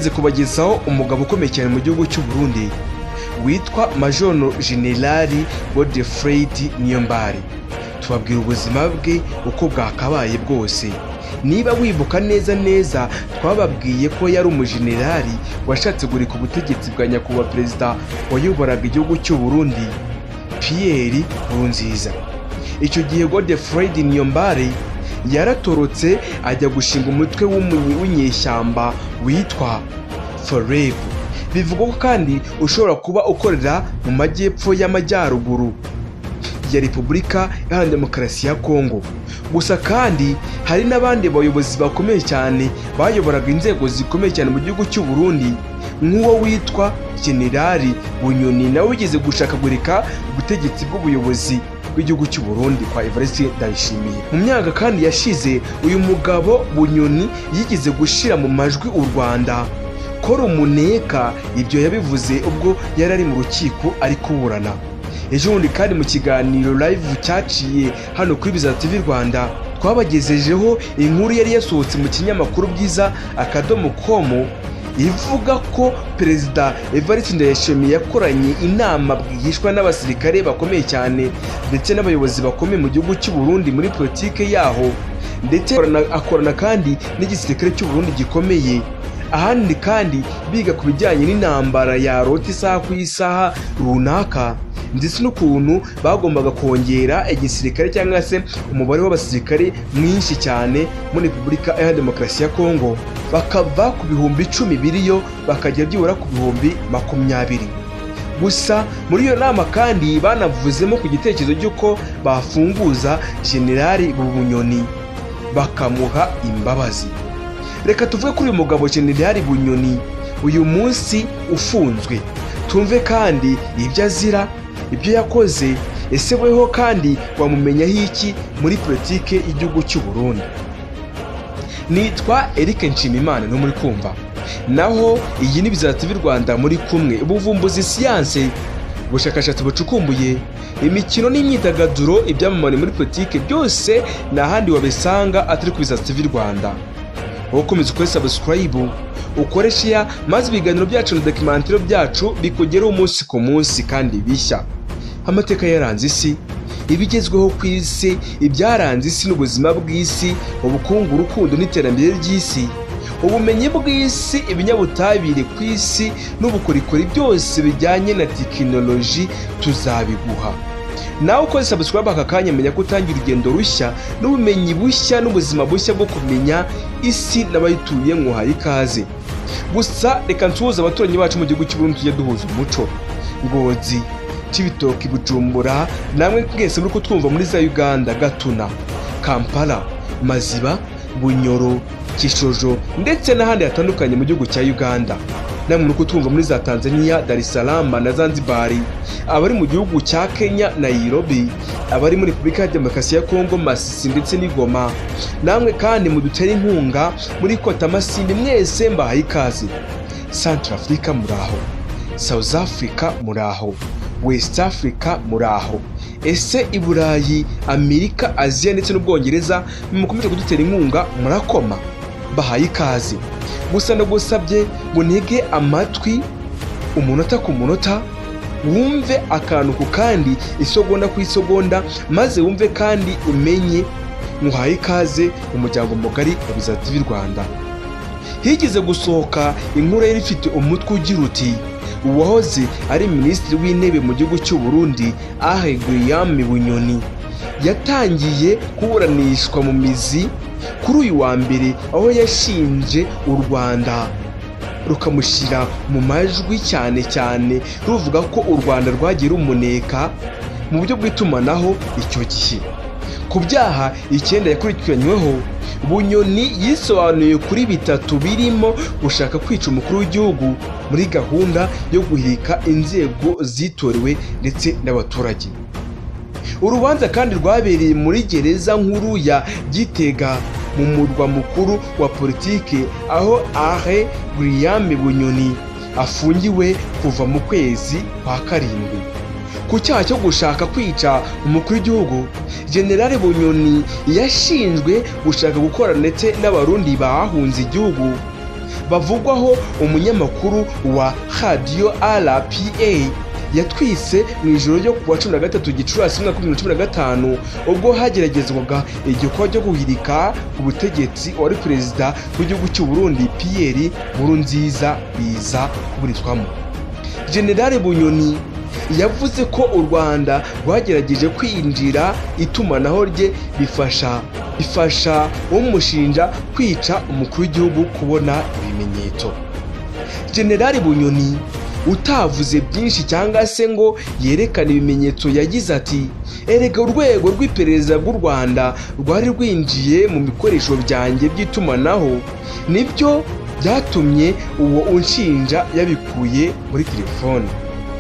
twigeze kubagezaho umugabo ukomeye cyane mu gihugu cy'u Burundi witwa Major General Godefroid Niyombare. Tubabwira ubuzima bwe uko bwakabaye bwose. Niba wibuka neza twababwiye ko yari umujenerali washatse gurika ubutegetsi bwa nyakubahwa perezida wayoboraga igihugu cy'u Burundi Pierre Nkurunziza. Icyo gihe Godefroid Niyombare yaratorotse ajya gushinga umutwe w'inyeshyamba witwa FOREB. Bivugwa ko kandi ushobora kuba ukorera mu majyepfo y'amajyaruguru ya Repubulika Iharanira Demokarasi ya Kongo. Gusa kandi hari n'abandi bayobozi bakomeye cyane bayoboraga inzego zikomeye cyane mu gihugu cy'u Burundi nk'uwo witwa Generali Bunyoni, nawe wigeze gushaka gurika ubutegetsi bw'ubuyobozi bw'igihugu cy'u Burundi kwa Evariste Ndayishimiye. Mu myaka kandi yashize uyu mugabo Bunyoni yigeze gushira mu majwi u Rwanda ko rumuneka. Ibyo yabivuze ubwo yari ari mu rukiko ari kuburana. Ejo bundi kandi mu kiganiro live cyaciye hano kuri Biza TV Rwanda twabagejejeho inkuru yari yasohotse mu kinyamakuru bwiza.com ivuga ko Perezida Evariste Ndayishimiye yakoranye inama bwihishwa n'abasirikare bakomeye cyane ndetse n'abayobozi bakomeye mu gihugu cy'u Burundi muri politike yaho, ndetse akorana kandi n'igisirikare cy'u Burundi gikomeye. Ahandi kandi biga ku bijyanye n'intambara yarota isaha ku isaha runaka, ndetse n'ukuntu bagombaga kongera igisirikare cyangwa se umubare w'abasirikare mwinshi cyane muri Repubulika Iharanira Demokarasi ya Kongo, bakava ku bihumbi 10 biriyo bakajya byibura ku bihumbi 20. Gusa muri iyo nama kandi banavuzemo ku gitekerezo cy'uko bafunguza Generali Bunyoni bakamuha imbabazi. Reka tuvuge kuri uyu mugabo Generali Bunyoni uyu munsi ufunzwe, tumve kandi ibyo azira, ibyo yakoze. Ese weho kandi wamumenyaho iki muri politike y'igihugu cy'u Burundi? Nitwa Eric Nshimimana no muri kumva, naho iyi ni Biza TV Rwanda muri kumwe. Ubuvumbuzi, siyanse, ubushakashatsi bucukumbuye, imikino n'imyidagaduro, ibyamamare muri politike, byose n'ahandi wabisanga atari ku Biza TV Rwanda. Ukomeza ukore subscribe, ukore share, maze ibiganiro byacu na documentary byacu bikugeraho umunsi ku munsi kandi bishya. Amateka yaranze isi, ibigezweho ku isi, ibyaranze isi n'ubuzima bw'isi, ubukungu, urukundo n'iterambere ry'isi, ubumenyi bw'isi, ibinyabutabire ku isi n'ubukorikori, byose bijyanye na tekinoloji tuzabiguha. Nawe ukoze subscribe aka kanya, menya ko utangira urugendo rushya n'ubumenyi bushya n'ubuzima bushya bwo kumenya isi n'abayituye. Mwahaye ikaze. Gusa reka nsuhuze abaturanyi bacu mu gihugu cy'u Burundi, tujye duhuza umuco. Ngozi, Cibitoke, Bujumbura, namwe mwese muri kutwumva muri za Uganda, Gatuna, Kampala, Maziba, Bunyoro, Kishojo ndetse n'ahandi hatandukanye mu gihugu cya Uganda. Namwe muri kutwumva muri za Tanzania, Dar es Salaam na Zanzibar, abari mu gihugu cya Kenya, Nairobi, abari muri Repubulika ya Demokarasi ya Kongo, Masisi ndetse n'Igoma. Namwe kandi mudutera inkunga muri Kota Masindi, mwese mbahaye ikaze. Central Africa muraho, South Africa muraho, West Africa muraho. Ese i Burayi, Amerika, Aziya ndetse n'Ubwongereza mukomeje kudutera inkunga, murakoma, bahaye ikaze. Gusa ndagusabye ngo ntege amatwi umunota ku munota, wumve akantu ku kandi, isogonda ku isogonda, maze wumve kandi umenye. Muhaye ikaze umuryango mugari wa Biza TV Rwanda. Higeze gusohoka inkuru yari ifite umutwe ugira uti uwahoze ari minisitiri w'intebe mu gihugu cy'u Burundi Guillaume Bunyoni yatangiye kuburanishwa mu mizi kuri uyu wa mbere, aho yashinje u Rwanda rukamushyira mu majwi cyane ruvuga ko u Rwanda rwagiye rumuneka mu buryo bw'itumanaho icyo gihe. Ku byaha 9 yakurikiranyweho, Bunyoni yisobanuye kuri 3 birimo gushaka kwica umukuru w'igihugu muri gahunda yo guhirika inzego zitorewe ndetse n'abaturage. Urubanza kandi rwabereye muri gereza nkuru ya Gitega mu murwa mukuru wa politike, aho Guillaume Bunyoni afungiwe kuva mu kwezi kwa karindwi. Ku cyaha cyo gushaka kwica umukuru w'igihugu, General Bunyoni yashinjwe gushaka gukora ndetse n'abarundi bahunze igihugu bavugwaho umunyamakuru wa Radio RPA yatwise mu ijoro ryo kuwa 13 Gicurasi 2015 ubwo hageragezwaga igikorwa cyo guhirika ku butegetsi wari perezida w'igihugu cy'u Burundi Pierre Nkurunziza biza kuburizwamo. General Bunyoni yavuze ko u Rwanda rwagerageje kwinjira itumanaho rye bifasha umushinja kwica umukuru w'igihugu kubona ibimenyetso. General Bunyoni utavuze byinshi cyangwa se ngo yerekane ibimenyetso yagize ati erega urwego rw'iperereza bw'u Rwanda rwari rwinjiye mu bikoresho byanjye by'itumanaho nibyo byatumye uwo unshinja yabikuye muri telefone.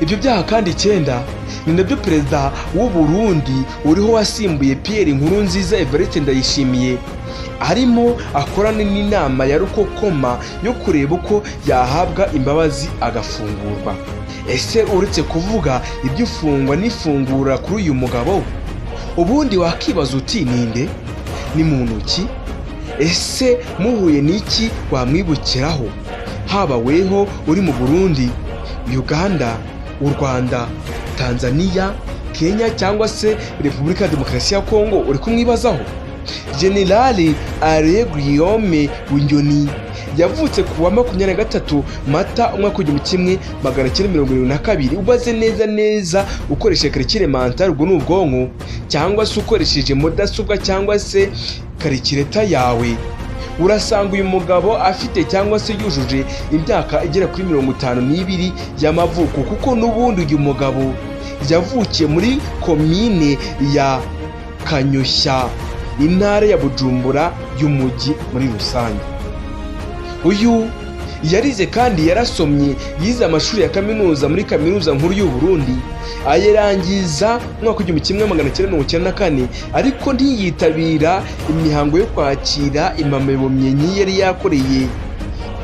Ibyo byaha kandi 9 ni nabyo perezida w'u Burundi uriho wasimbuye Pierre Nkurunziza Evariste Ndayishimiye arimo akorana n'inama ya rukokoma yo kureba uko yahabwa imbabazi agafungurwa. Ese uretse kuvuga iby'ufungwa n'ifungura kuri uyu mugabo ubundi wakibaza uti ninde, ni muntu ki, ese muhuye n'iki wamwibukiraho, haba weho uri mu Burundi, Uganda, u Rwanda, Tanzania, Kenya cyangwa se Repubulika ya Demokarasi ya Kongo uri kumwibazaho? General Alain Guillaume Bunyoni yavutse kuwa 23 Mata 1972. Ubaze neza ukoresheje calcul mental ubwo n'ubwonko cyangwa se ukoresheje mudasobwa cyangwa se calculator yawe urasanga uyu mugabo afite cyangwa se yujuje imyaka igera kuri 52 y'amavuko, kuko n'ubundi uyu mugabo yavukiye muri komine ya Kanyosha intara ya Bujumbura y'umujyi muri rusange. Uyu yarize kandi yarasomye, yize amashuri ya kaminuza muri kaminuza nkuru y'u Burundi ayerangiza mwaka 1994, ariko ntiyitabira imihango yo kwakira impamyabumyenyi yari yakoreye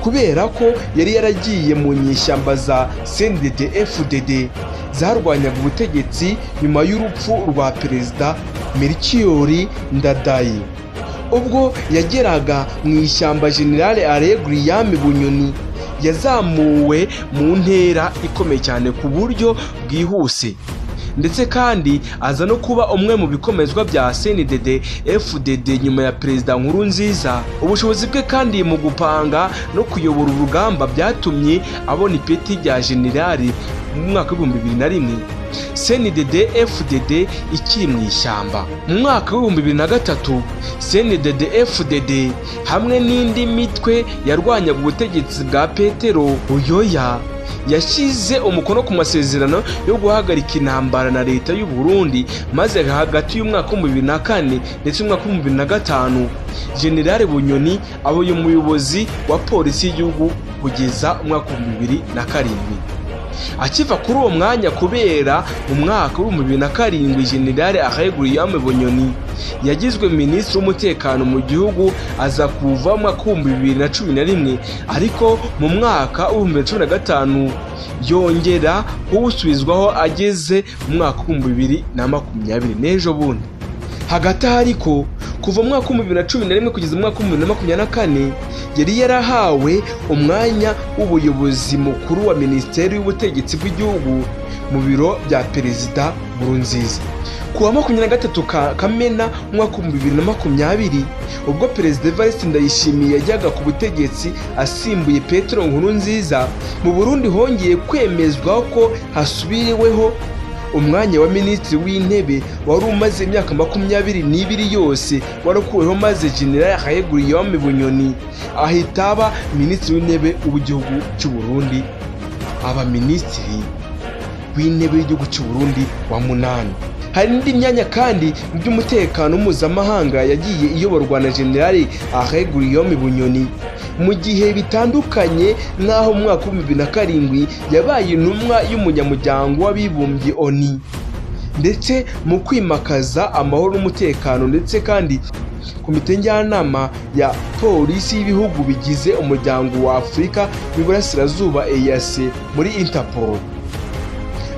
kubera ko yari yaragiye mu nyishyamba za CNDD-FDD zarwanyaga ubutegetsi nyuma y'urupfu rwa perezida Melchior Ndadaye. Ubwo yageraga mu ishyamba, General Alain Guillaume Bunyoni yazamuwe mu ntera ikomeye cyane ku buryo bwihuse, ndetse kandi aza no kuba umwe mu bikomezwa bya CNDD-FDD nyuma ya perezida Nkurunziza. Ubushobozi bwe kandi mu gupanga no kuyobora urugamba byatumye abona ipeti rya generali mu mwaka wa 2001 CNDD-FDD ikiri mu ishyamba. Mu mwaka wa 2003 CNDD-FDD hamwe n'indi mitwe yarwanyaga ubutegetsi bwa Petero Buyoya yashyize umukono ku masezerano yo guhagarika intambara na leta y'u Burundi, maze hagati y'umwaka wa 2004 ndetse n'umwaka wa 2005 General Bunyoni abaye umuyobozi wa polisi y'igihugu kugeza umwaka wa 2007. Akiva kuri uwo mwanya kubera mu mwaka wa 2007 General Alain Guillaume Bunyoni yagizwe minisitiri w'umutekano mu gihugu, aza kuva mu mwaka wa 2011, ariko mu mwaka wa 2015 yongera kuwusubizwaho ageze mu mwaka wa 2020 n'ejo bundi. Hagati ariko kuva mu mwaka wa 2011 kugeza mu mwaka wa 2024 yari yarahawe umwanya w'ubuyobozi mukuru wa Minisiteri y'Ubutegetsi bw'Igihugu mu biro bya Perezida Nkurunziza. Kuwa 23 Kamena mwaka wa 2020 ubwo Perezida Evariste Ndayishimiye yajyaga ku butegetsi asimbuye Petero Nkurunziza, mu Burundi hongeye kwemezwa ko hasubiriweho umwanya wa minisitiri w'intebe wari umaze imyaka 22 yose warakuweho, maze General Alain Guillaume Bunyoni ahita aba minisitiri w'intebe w'igihugu cy'u Burundi, aba minisitiri w'intebe w'igihugu cy'u Burundi wa 8. Hari indi myanya kandi mu by'umutekano mpuzamahanga yagiye iyoborwa na General Alain Guillaume Bunyoni mu gihe bitandukanye, nk'aho mu mwaka wa 2007 yabaye intumwa y'umunyamuryango w'abibumbye ONU, ndetse mu kwimakaza amahoro n'umutekano, ndetse kandi komite njyanama ya polisi y'ibihugu bigize umuryango wa Afurika y'Iburasirazuba EAC muri Interpol.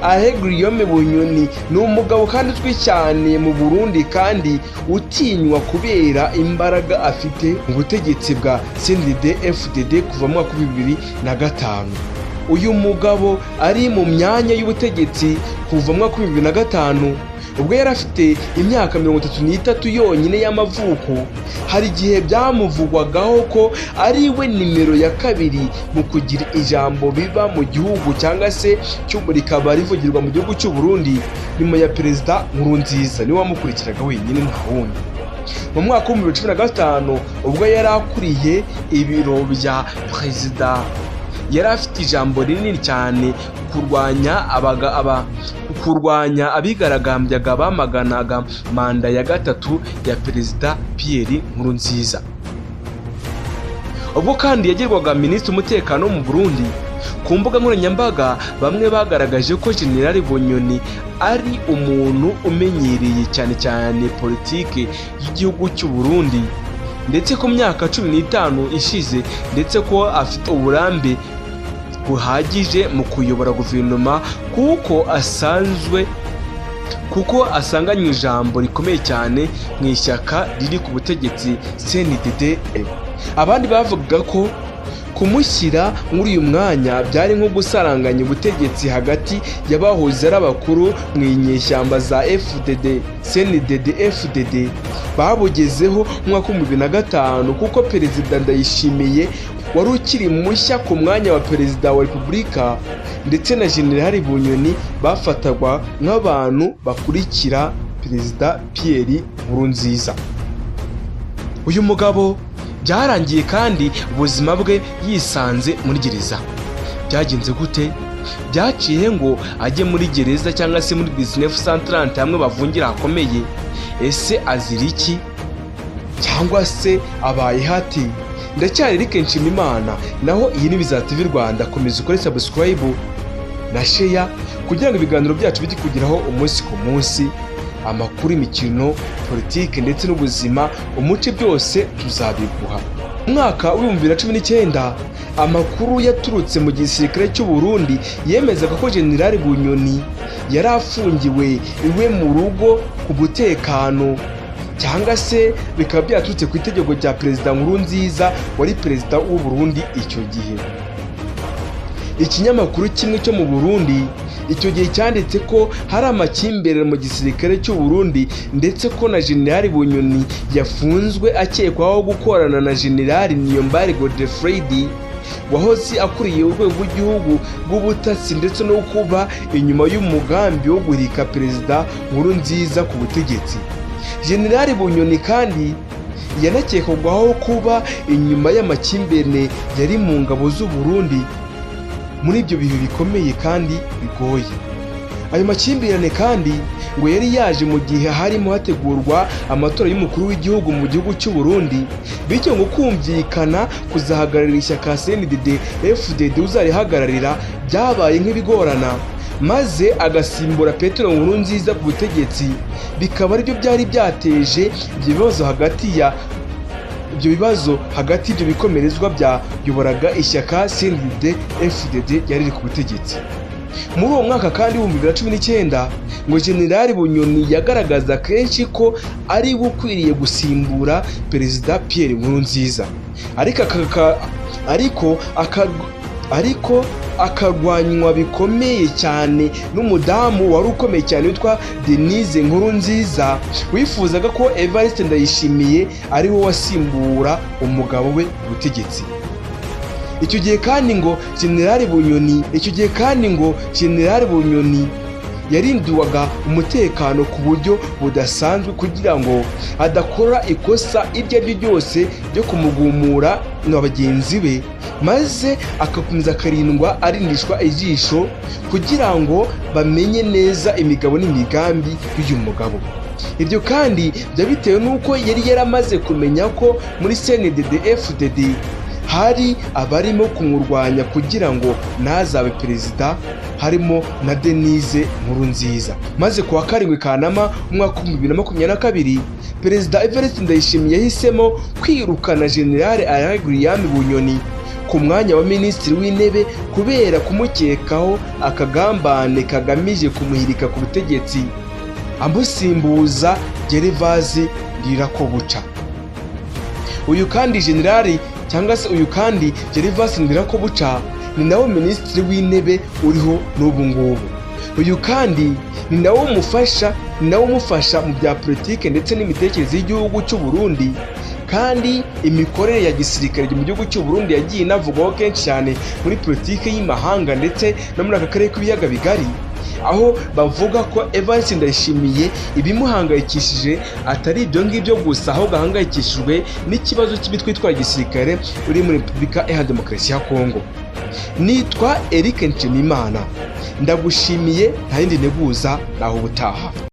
Alain Guillaume Bunyoni ni umugabo kandi uzwi cyane mu Burundi kandi utinywa kubera imbaraga afite mu butegetsi bwa CNDD-FDD kuva mu mwaka wa 2005. Uyu mugabo ari mu myanya y'ubutegetsi kuva mu mwaka wa 2005 ubwo yari afite imyaka 33 yonyine y'amavuko. Hari igihe byamuvugwagaho ko ari we nimero ya kabiri mu kugira ijambo biba mu gihugu cyangwa se rikaba rivugirwa mu gihugu cy'u Burundi nyuma ya Perezida Nkurunziza, niwe wamukurikiraga wenyine nta wundi. Mu mwaka wa 2015 ubwo yari akuriye ibiro bya Perezida, yari afite ijambo rinini cyane kurwanya abigaragambyaga bamaganaga manda ya gatatu ya Perezida Pierre Nkurunziza. Ubwo kandi yagirwaga minisitiri w'umutekano mu Burundi, ku mbuga nkoranyambaga bamwe bagaragaje ko General Bunyoni ari umuntu umenyereye cyane politike y'igihugu cy'u Burundi, ndetse ku myaka 15 ishize, ndetse ko afite uburambe buhagije mu kuyobora guverinoma kuko asanganywe ijambo rikomeye cyane mu ishyaka riri ku butegetsi CNDD. Abandi bavugaga ko kumushyira muri uyu mwanya byari nko gusaranganya ubutegetsi hagati y'abahoze ari abakuru mu inyeshyamba za FDD CNDD-FDD babugezeho mu mwaka wa 2005, kuko Perezida Ndayishimiye wari ukiri mushya ku mwanya wa Perezida wa Repubulika, ndetse na General Bunyoni bafatagwa nk'abantu bakurikira Perezida Pierre Nkurunziza. Uyu mugabo byarangiye kandi ubuzima bwe yisanze muri gereza. Byagenze gute? Byaciye ngo ajye muri gereza cyangwa se muri 1930 hamwe bavungira hakomeye. Ese azira iki? Cyangwa se abaye hati? Ndacyari Eric Nshimiyimana, naho iyi ni Biza TV Rwanda. Komeza ukore subscribe na share kugira ngo ibiganiro byacu bijye kugeraho umunsi ku munsi. Amakuru, imikino, politike ndetse n'ubuzima, umuce byose tuzabiguha. Mwaka wa 2019 amakuru yaturutse mu gisirikare cy'u Burundi yemezaga ko General Bunyoni yari afungiwe iwe mu rugo ku butekano, cyangwa se bikaba byaturutse ku itegeko rya Perezida Nkurunziza wari Perezida w'u Burundi icyo gihe. Ikinyamakuru kimwe cyo mu Burundi icyo gihe cyanditse ko hari amakimbirane mu gisirikare cy'u Burundi, ndetse ko na General Bunyoni yafunzwe akekwaho gukorana na General Niyombare Godefroid wahoze akuriye urwego rw'igihugu rw'ubutasi, ndetse no kuba inyuma y'umugambi wo guhirika Perezida Nkurunziza ku butegetsi. General Bunyoni kandi yanakekwagaho kuba inyuma y'amakimbirane yari mu ngabo z'u Burundi muri ibyo bihe bikomeye kandi bigoye. Ayo makimbirane kandi ngo yari yaje mu gihe harimo hategurwa amatora y'umukuru w'igihugu mu gihugu cy'u Burundi, bityo ngo kumvikana kuzahagararira ishyaka CNDD-FDD uzarihagararira byabaye nk'ibigorana, maze agasimbura Petero Nkurunziza ku butegetsi. Bikaba aribyo byari byateje ibyo bibazo hagati y'ibyo bikomerezwa byayoboraga ishyaka CNDD-FDD yari ku butegetsi. Muri uwo mwaka kandi wa 2019 ngo General Bunyoni yagaragaza kenshi ko ari ukwiriye gusimbura Perezida Pierre Nkurunziza, ariko akarwanywa bikomeye cyane n'umudamu wari ukomeye cyane witwa Denise Nkurunziza wifuzaga ko Evariste Ndayishimiye ari we wasimbura umugabo we ubutegetsi. Icyo gihe kandi ngo General Bunyoni yarinduwaga umutekano ku buryo budasanzwe kugira ngo adakora ikosa iryo ari ryo ryose ryo kumugumura na bagenzi be, maze akakomeza akarindwa arindishwa ijisho kugira ngo bamenye neza imigabo n'imigambi y'uyu mugabo. Ibyo kandi byabitewe n'uko yari yaramaze kumenya ko muri CNDD-FDD hari abarimo kumurwanya kugira ngo nazabe perezida, harimo na Denise Nkurunziza. Maze kuwa 7 Kanama umwaka wa 2022 Perezida Evariste Ndayishimiye yahisemo kwirukana General Alain Guillaume Bunyoni ku mwanya wa minisitiri w'intebe kubera kumukekaho akagambane kagamije kumuhirika ku butegetsi amusimbuza Gervase Ndirakobuca. Uyu kandi Gervase Ndirakobuca ni nawe minisitiri w'intebe uriho n'ubu ngubu. Uyu kandi ni nawe umufasha mu bya politike ndetse n'imitekerereze y'igihugu cy'u Burundi, kandi imikorere ya gisirikare mu gihugu cy'u Burundi yagiye inavugwaho kenshi cyane muri politike y'imahanga ndetse no muri aka karere k'ibiyaga bigari, aho bavuga ko Evariste Ndayishimiye ibimuhangayikishije atari ibyo ngibyo gusa, aho gahangayikishijwe n'ikibazo cy'imitwe itwara gisirikare uri muri Repubulika Iharanira Demokarasi ya Kongo. Nitwa Eric Nshimiyimana, ndagushimiye, nta yindi nteguza naho ubutaha.